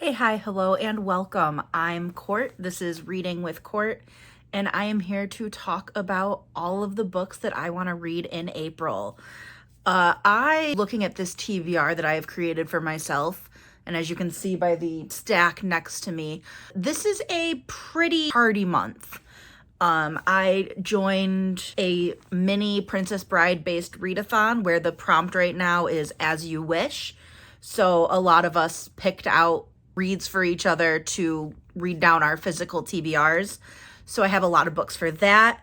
Hey, hi, hello, and welcome. I'm Court. This is Reading with Court, and I am here to talk about all of the books that I want to read in April. Looking at this TBR that I have created for myself, and as you can see by the stack next to me, this is a pretty party month. I joined a mini Princess Bride based readathon where the prompt right now is As You Wish. So a lot of us picked out reads for each other to read down our physical TBRs. So I have a lot of books for that.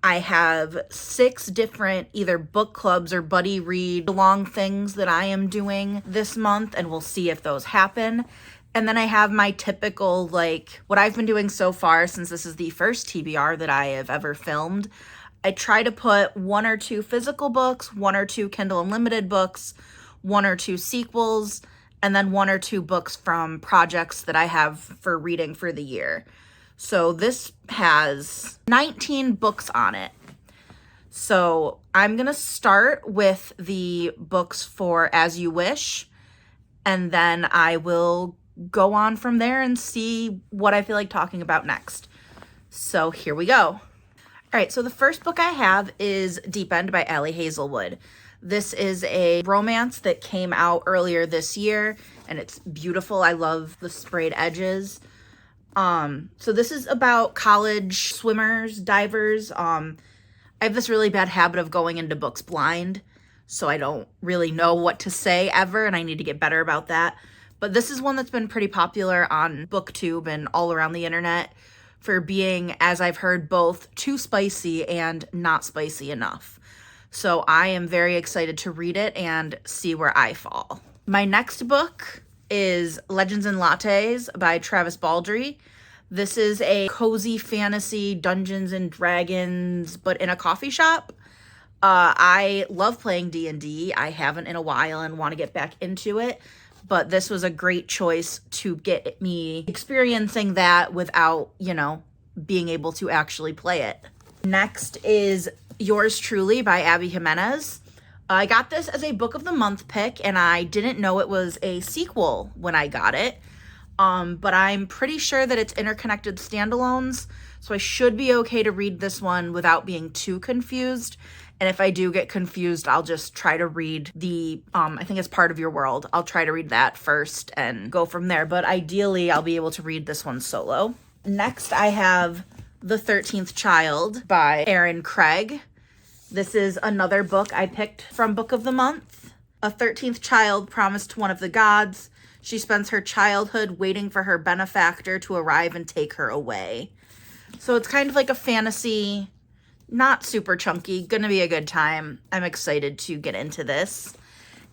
I have 6 different either book clubs or buddy read along things that I am doing this month, and we'll see if those happen. And then I have my typical, what I've been doing so far since this is the first TBR that I have ever filmed. I try to put 1 or 2 physical books, 1 or 2 Kindle Unlimited books, 1 or 2 sequels, and then 1 or 2 books from projects that I have for reading for the year. So this has 19 books on it. So I'm going to start with the books for As You Wish, and then I will go on from there and see what I feel like talking about next. So here we go. All right, so the first book I have is Deep End by Allie Hazelwood. This is a romance that came out earlier this year, and it's beautiful. I love the sprayed edges. So this is about college swimmers, divers. I have this really bad habit of going into books blind, so I don't really know what to say ever, and I need to get better about that. But this is one that's been pretty popular on BookTube and all around the internet for being, as I've heard, both too spicy and not spicy enough. So I am very excited to read it and see where I fall. My next book is Legends and Lattes by Travis Baldree. This is a cozy fantasy Dungeons and Dragons, but in a coffee shop. I love playing D&D. I haven't in a while and want to get back into it. But this was a great choice to get me experiencing that without, being able to actually play it. Next is Yours Truly by Abby Jimenez. I got this as a book of the month pick, and I didn't know it was a sequel when I got it. But I'm pretty sure that it's interconnected standalones, so I should be okay to read this one without being too confused. And if I do get confused, I'll just try to read the, I think it's Part of Your World. I'll try to read that first and go from there. But ideally, I'll be able to read this one solo. Next, I have The 13th Child by Erin Craig. This is another book I picked from Book of the Month. A 13th child promised one of the gods. She spends her childhood waiting for her benefactor to arrive and take her away. So it's kind of like a fantasy, not super chunky, gonna be a good time. I'm excited to get into this.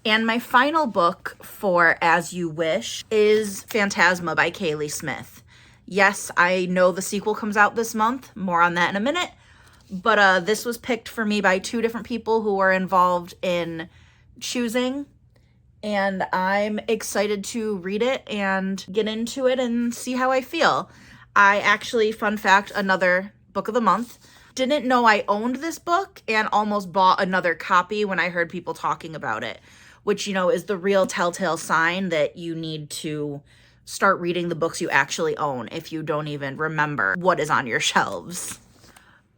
And my final book for As You Wish is Phantasma by Kaylee Smith. Yes, I know the sequel comes out this month. More on that in a minute. But this was picked for me by 2 different people who were involved in choosing. And I'm excited to read it and get into it and see how I feel. I actually, fun fact, another book of the month, didn't know I owned this book and almost bought another copy when I heard people talking about it, which, is the real telltale sign that you need to start reading the books you actually own if you don't even remember what is on your shelves.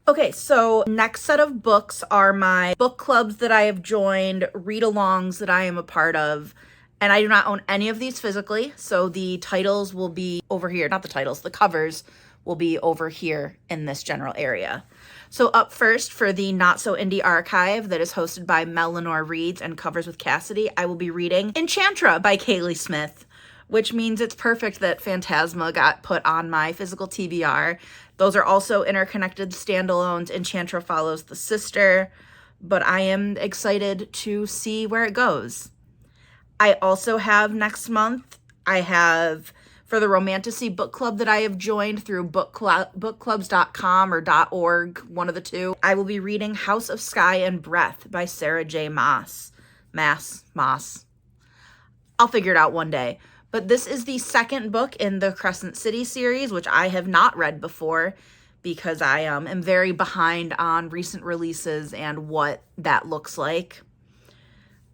Okay, so next set of books are my book clubs that I have joined, read-alongs that I am a part of, and I do not own any of these physically, so the titles will be over here. Not the titles, the covers will be over here in this general area. So up first, for the Not So Indie Archive that is hosted by Mel Lenore Reads and covers with Cassidy, I will be reading Enchantra by Kaylee Smith, which means it's perfect that Phantasma got put on my physical TBR. Those are also interconnected standalones. Enchantra follows the sister, but I am excited to see where it goes. I also have next month, I have for the Romantasy book club that I have joined through bookclubs.com or .org, one of the two. I will be reading House of Sky and Breath by Sarah J. Maas. I'll figure it out one day. But this is the second book in the Crescent City series, which I have not read before because I am very behind on recent releases and what that looks like.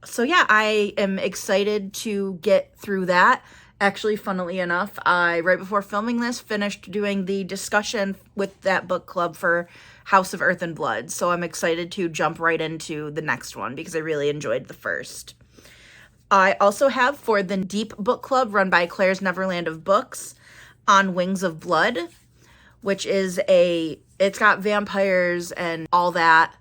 So yeah, I am excited to get through that. Actually, funnily enough, I, right before filming this, finished doing the discussion with that book club for House of Earth and Blood. So I'm excited to jump right into the next one because I really enjoyed the first. I also have for the Deep Book Club run by Claire's Neverland of Books, On Wings of Blood, which is it's got vampires and all that.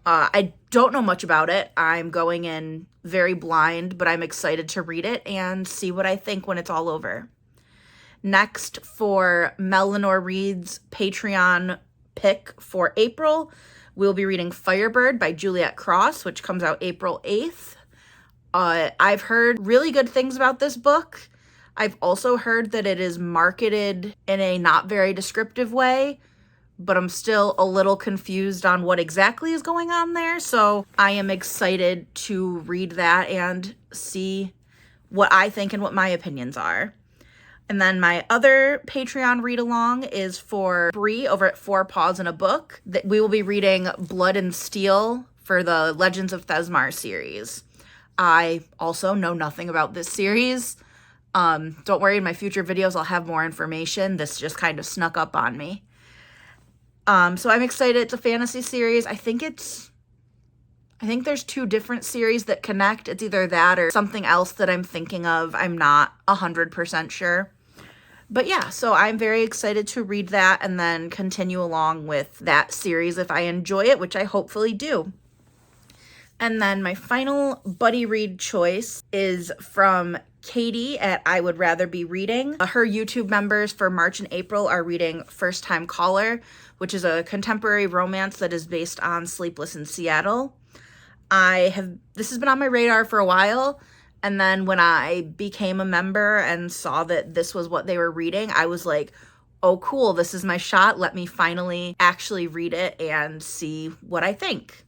I don't know much about it. I'm going in very blind, but I'm excited to read it and see what I think when it's all over. Next, for Mellenor Reed's Patreon pick for April, we'll be reading Firebird by Juliet Cross, which comes out April 8th. I've heard really good things about this book. I've also heard that it is marketed in a not very descriptive way, but I'm still a little confused on what exactly is going on there. So I am excited to read that and see what I think and what my opinions are. And then my other Patreon read-along is for Bree over at Four Paws in a Book. We will be reading Blood and Steel for the Legends of Thesmar series. I also know nothing about this series. Don't worry, in my future videos I'll have more information. This just kind of snuck up on me. So I'm excited. It's a fantasy series. I think there's 2 different series that connect. It's either that or something else that I'm thinking of. I'm not 100% sure. But yeah, so I'm very excited to read that and then continue along with that series if I enjoy it, which I hopefully do. And then my final buddy read choice is from Katie at I Would Rather Be Reading. Her YouTube members for March and April are reading First Time Caller, which is a contemporary romance that is based on Sleepless in Seattle. This has been on my radar for a while, and then when I became a member and saw that this was what they were reading, I was like, oh cool, this is my shot. Let me finally actually read it and see what I think.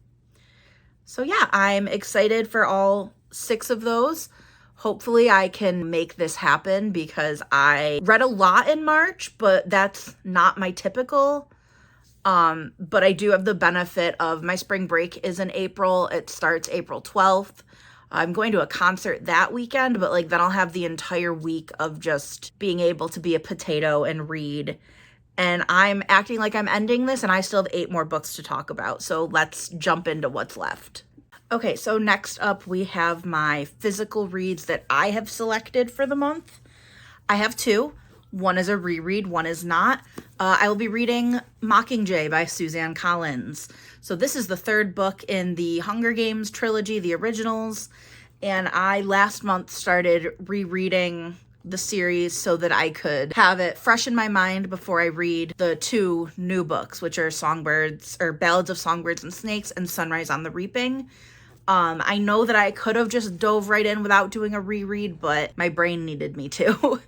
So yeah, I'm excited for all 6 of those. Hopefully I can make this happen because I read a lot in March, but that's not my typical. But I do have the benefit of my spring break is in April. It starts April 12th. I'm going to a concert that weekend, but then I'll have the entire week of just being able to be a potato and read. And I'm acting like I'm ending this and I still have 8 more books to talk about. So let's jump into what's left. Okay, so next up we have my physical reads that I have selected for the month. I have 2. One is a reread, one is not. I will be reading Mockingjay by Suzanne Collins. So this is the 3rd book in the Hunger Games trilogy, the originals. And I last month started rereading the series so that I could have it fresh in my mind before I read the 2 new books, which are Ballads of Songbirds and Snakes and Sunrise on the Reaping. I know that I could have just dove right in without doing a reread, but my brain needed me to.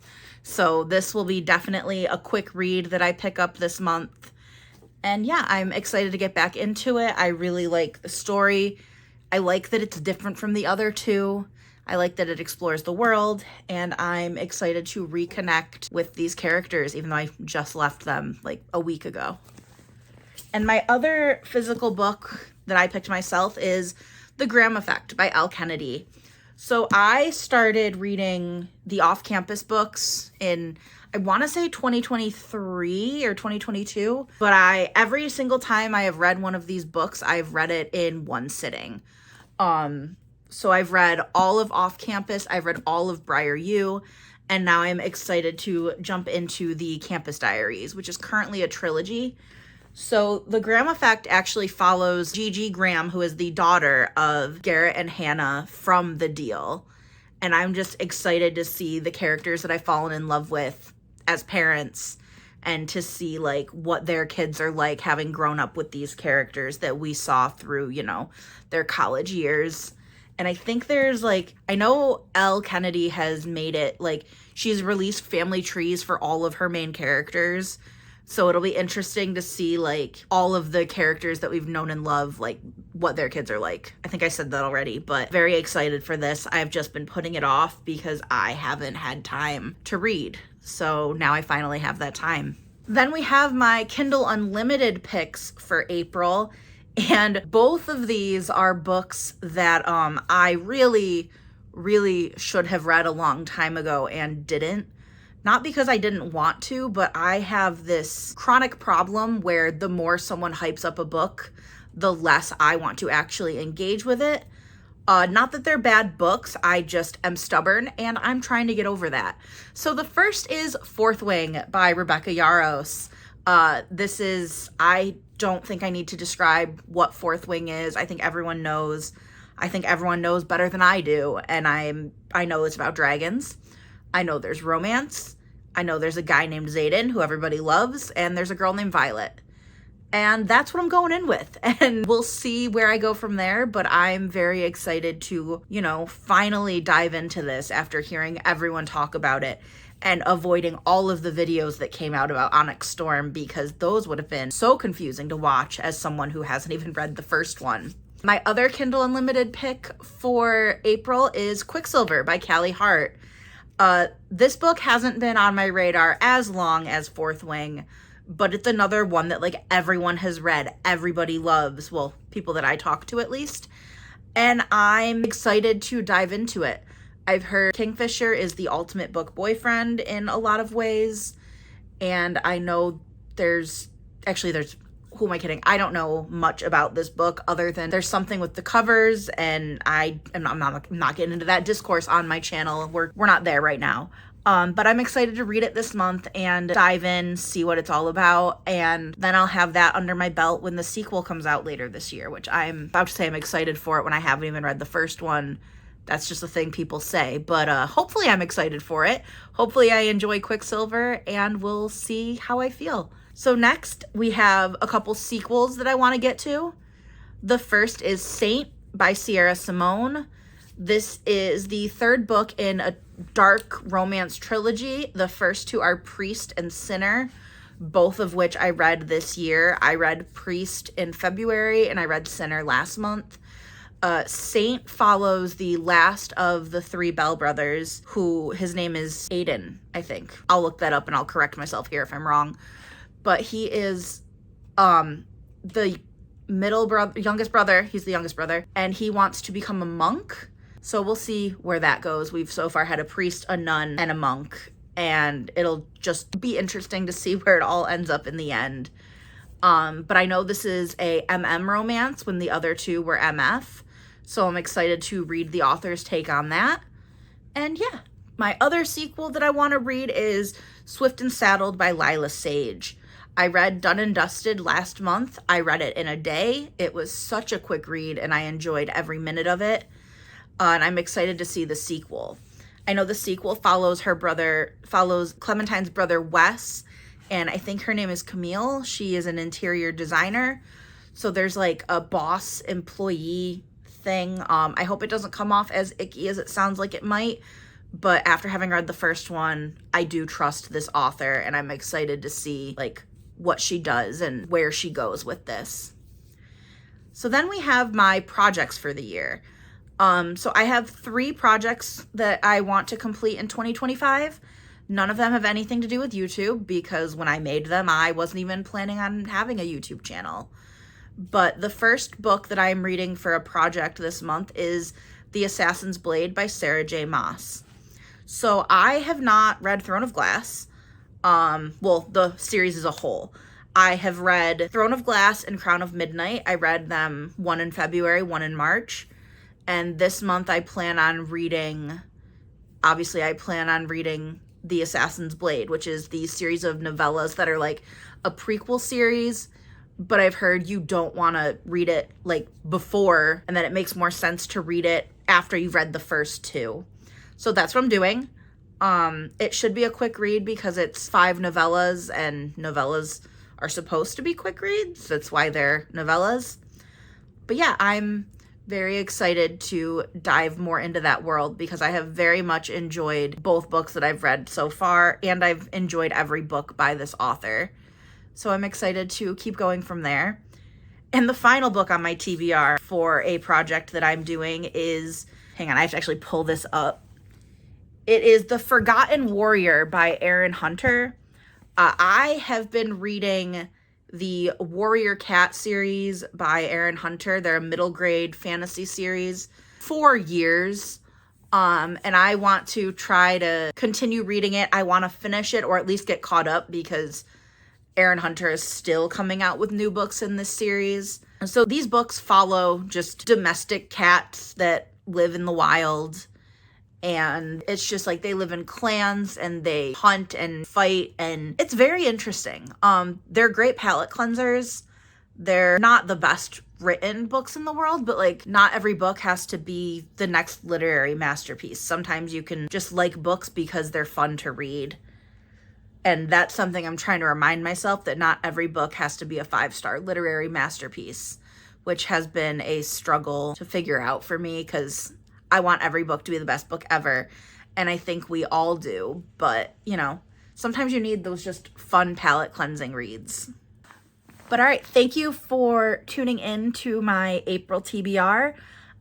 So this will be definitely a quick read that I pick up this month. And yeah, I'm excited to get back into it. I really like the story. I like that it's different from the other 2. I like that it explores the world, and I'm excited to reconnect with these characters, even though I just left them a week ago. And my other physical book that I picked myself is The Graham Effect by Elle Kennedy. So I started reading the off-campus books in, I want to say 2023 or 2022, but every single time I have read one of these books, I've read it in one sitting. So I've read all of Off Campus, I've read all of Briar U, and now I'm excited to jump into the Campus Diaries, which is currently a trilogy. So The Graham Effect actually follows Gigi Graham, who is the daughter of Garrett and Hannah from The Deal. And I'm just excited to see the characters that I've fallen in love with as parents and to see what their kids are like having grown up with these characters that we saw through, their college years. And I think there's I know Elle Kennedy has made it she's released family trees for all of her main characters. So it'll be interesting to see all of the characters that we've known and loved, what their kids are like. I think I said that already, but very excited for this. I've just been putting it off because I haven't had time to read. So now I finally have that time. Then we have my Kindle Unlimited picks for April. And both of these are books that I really, really should have read a long time ago and didn't. Not because I didn't want to, but I have this chronic problem where the more someone hypes up a book, the less I want to actually engage with it. Not that they're bad books, I just am stubborn, and I'm trying to get over that. So the first is Fourth Wing by Rebecca Yarros. I don't think I need to describe what Fourth Wing is. I think everyone knows. I think everyone knows better than I do, and I know it's about dragons. I know there's romance. I know there's a guy named Xaden who everybody loves, and there's a girl named Violet. And that's what I'm going in with. And we'll see where I go from there, but I'm very excited to, finally dive into this after hearing everyone talk about it and avoiding all of the videos that came out about Onyx Storm, because those would have been so confusing to watch as someone who hasn't even read the first one. My other Kindle Unlimited pick for April is Quicksilver by Callie Hart. This book hasn't been on my radar as long as Fourth Wing, but it's another one that everyone has read, everybody loves, well, people that I talk to at least, and I'm excited to dive into it. I've heard Kingfisher is the ultimate book boyfriend in a lot of ways, and I know who am I kidding? I don't know much about this book other than there's something with the covers, and I'm not getting into that discourse on my channel. We're not there right now. But I'm excited to read it this month and dive in, see what it's all about, and then I'll have that under my belt when the sequel comes out later this year, which I'm about to say I'm excited for it when I haven't even read the first one. That's just a thing people say, but hopefully I'm excited for it. Hopefully I enjoy Quicksilver, and we'll see how I feel. So next, we have a couple sequels that I want to get to. The first is Saint by Sierra Simone. This is the third book in a dark romance trilogy. The first two are Priest and Sinner, both of which I read this year. I read Priest in February, and I read Sinner last month. Saint follows the last of the three Bell brothers, who his name is Aiden, I think. I'll look that up and I'll correct myself here if I'm wrong. But he is the youngest brother. He's the youngest brother, and he wants to become a monk. So we'll see where that goes. We've so far had a priest, a nun, and a monk, and it'll just be interesting to see where it all ends up in the end. But I know this is a MM romance when the other two were MF, so I'm excited to read the author's take on that. And yeah, my other sequel that I want to read is Swift and Saddled by Lila Sage. I read Done and Dusted last month. I read it in a day. It was such a quick read, and I enjoyed every minute of it. And I'm excited to see the sequel. I know the sequel follows Clementine's brother Wes, and I think her name is Camille. She is an interior designer. So there's a boss employee thing. I hope it doesn't come off as icky as it sounds like it might, but after having read the first one, I do trust this author, and I'm excited to see what she does and where she goes with this. So then we have my projects for the year. So I have 3 projects that I want to complete in 2025. None of them have anything to do with YouTube, because when I made them, I wasn't even planning on having a YouTube channel. But the first book that I am reading for a project this month is The Assassin's Blade by Sarah J. Maas. So I have not read Throne of Glass. The series as a whole. I have read Throne of Glass and Crown of Midnight. I read them, one in February, one in March. And this month I plan on reading The Assassin's Blade, which is the series of novellas that are a prequel series, but I've heard you don't want to read it before, and that it makes more sense to read it after you've read the first 2. So that's what I'm doing. It should be a quick read because it's 5 novellas, and novellas are supposed to be quick reads. That's why they're novellas. But yeah, I'm very excited to dive more into that world because I have very much enjoyed both books that I've read so far, and I've enjoyed every book by this author. So I'm excited to keep going from there. And the final book on my TBR for a project that I'm doing is, hang on, I have to actually pull this up. It is The Forgotten Warrior by Erin Hunter. I have been reading the Warrior Cat series by Erin Hunter. They're a middle grade fantasy series for years. And I want to try to continue reading it. I want to finish it or at least get caught up because Aaron Hunter is still coming out with new books in this series. So these books follow just domestic cats that live in the wild. And it's just like they live in clans and they hunt and fight, and it's very interesting. They're great palate cleansers. They're not the best written books in the world, but like not every book has to be the next literary masterpiece. Sometimes you can just like books because they're fun to read. And that's something I'm trying to remind myself, that not every book has to be a 5-star literary masterpiece, which has been a struggle to figure out for me because I want every book to be the best book ever. And I think we all do. But, you know, sometimes you need those just fun palate cleansing reads. But all right, thank you for tuning in to my April TBR.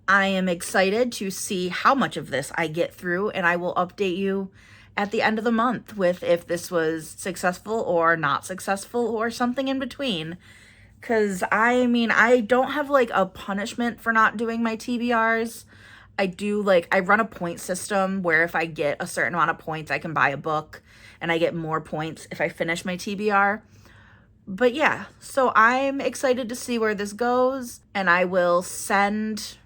I am excited to see how much of this I get through, and I will update you at the end of the month with if this was successful or not successful or something in between. Because I don't have like a punishment for not doing my TBRs. I run a point system where if I get a certain amount of points, I can buy a book, and I get more points if I finish my TBR. But yeah, so I'm excited to see where this goes, and I will send,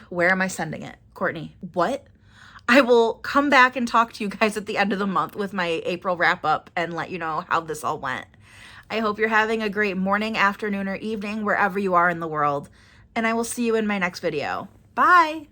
where am I sending it? Courtney, what? I will come back and talk to you guys at the end of the month with my April wrap up and let you know how this all went. I hope you're having a great morning, afternoon, or evening, wherever you are in the world, and I will see you in my next video. Bye!